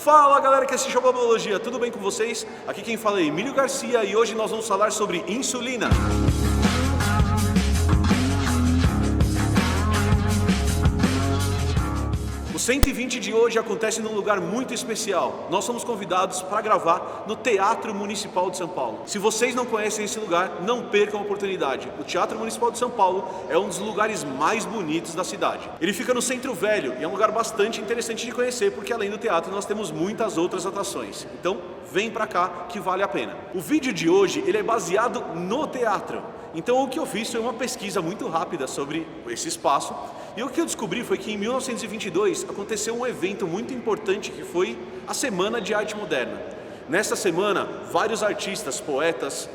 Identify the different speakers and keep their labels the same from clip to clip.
Speaker 1: Fala galera que assiste a Babologia, tudo bem com vocês? Aqui quem fala é Emílio Garcia e hoje nós vamos falar sobre insulina. O 120 de hoje acontece num lugar muito especial. Nós somos convidados para gravar no Teatro Municipal de São Paulo. Se vocês não conhecem esse lugar, não percam a oportunidade. O Teatro Municipal de São Paulo é um dos lugares mais bonitos da cidade. Ele fica no Centro Velho e é um lugar bastante interessante de conhecer, porque além do teatro nós temos muitas outras atrações. Então, vem pra cá que vale a pena. O vídeo de hoje ele é baseado no teatro. Então o que eu fiz foi uma pesquisa muito rápida sobre esse espaço e o que eu descobri foi que em 1922 aconteceu um evento muito importante que foi a Semana de Arte Moderna. Nessa semana, vários artistas, poetas,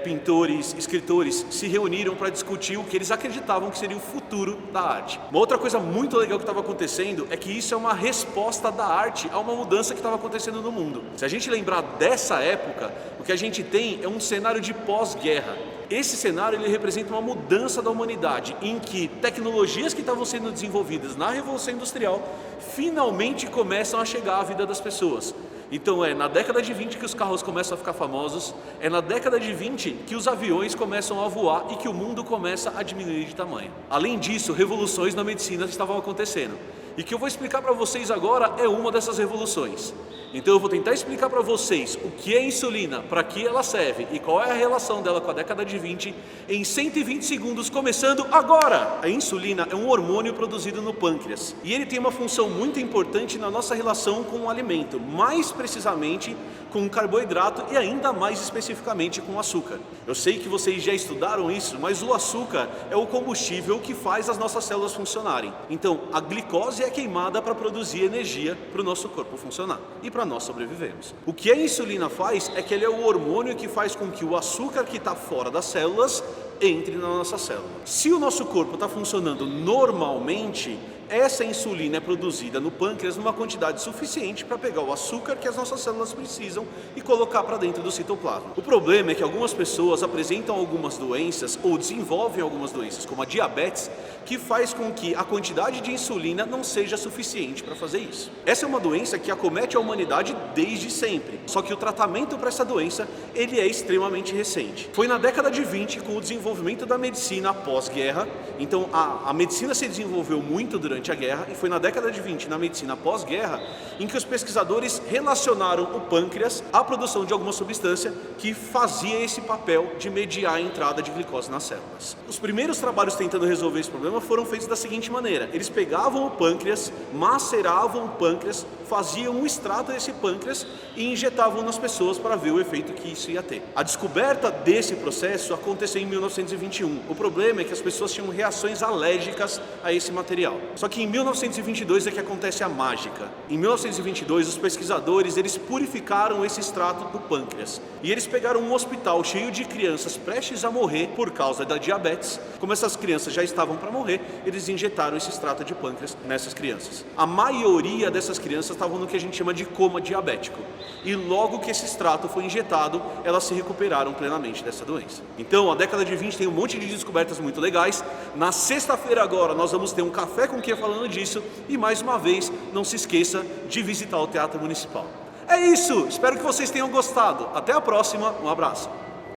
Speaker 1: pintores, escritores se reuniram para discutir o que eles acreditavam que seria o futuro da arte. Uma outra coisa muito legal que estava acontecendo é que isso é uma resposta da arte a uma mudança que estava acontecendo no mundo. Se a gente lembrar dessa época, o que a gente tem é um cenário de pós-guerra. Esse cenário ele representa uma mudança da humanidade, em que tecnologias que estavam sendo desenvolvidas na Revolução Industrial finalmente começam a chegar à vida das pessoas. Então é na década de 20 que os carros começam a ficar famosos, é na década de 20 que os aviões começam a voar e que o mundo começa a diminuir de tamanho. Além disso, revoluções na medicina estavam acontecendo. E que eu vou explicar para vocês agora é uma dessas revoluções. Então eu vou tentar explicar para vocês o que é insulina, para que ela serve e qual é a relação dela com a década de 20 em 120 segundos, começando agora! A insulina é um hormônio produzido no pâncreas e ele tem uma função muito importante na nossa relação com o alimento, mais precisamente com o carboidrato e ainda mais especificamente com o açúcar. Eu sei que vocês já estudaram isso, mas o açúcar é o combustível que faz as nossas células funcionarem. Então a glicose é queimada para produzir energia para o nosso corpo funcionar e para nós sobrevivermos. O que a insulina faz é que ele é o hormônio que faz com que o açúcar que está fora das células entre na nossa célula. Se o nosso corpo está funcionando normalmente, essa insulina é produzida no pâncreas numa quantidade suficiente para pegar o açúcar que as nossas células precisam e colocar para dentro do citoplasma. O problema é que algumas pessoas apresentam algumas doenças ou desenvolvem algumas doenças, como a diabetes, que faz com que a quantidade de insulina não seja suficiente para fazer isso. Essa é uma doença que acomete a humanidade desde sempre, só que o tratamento para essa doença ele é extremamente recente. Foi na década de 20, com o desenvolvimento da medicina pós-guerra, então a medicina se desenvolveu muito durante a guerra, e foi na década de 20, na medicina pós-guerra, em que os pesquisadores relacionaram o pâncreas à produção de alguma substância que fazia esse papel de mediar a entrada de glicose nas células. Os primeiros trabalhos tentando resolver esse problema foram feitos da seguinte maneira: eles pegavam o pâncreas, maceravam o pâncreas, faziam um extrato desse pâncreas e injetavam nas pessoas para ver o efeito que isso ia ter. A descoberta desse processo aconteceu em 1921. O problema é que as pessoas tinham reações alérgicas a esse material. Só que em 1922 é que acontece a mágica. Em 1922, os pesquisadores eles purificaram esse extrato do pâncreas. E eles pegaram um hospital cheio de crianças prestes a morrer por causa da diabetes. Como essas crianças já estavam para morrer, eles injetaram esse extrato de pâncreas nessas crianças. A maioria dessas crianças estavam no que a gente chama de coma diabético. E logo que esse extrato foi injetado, elas se recuperaram plenamente dessa doença. Então, a década de 20 tem um monte de descobertas muito legais. Na sexta-feira agora, nós vamos ter um café com quem falando disso. E mais uma vez, não se esqueça de visitar o Teatro Municipal. É isso! Espero que vocês tenham gostado. Até a próxima. Um abraço.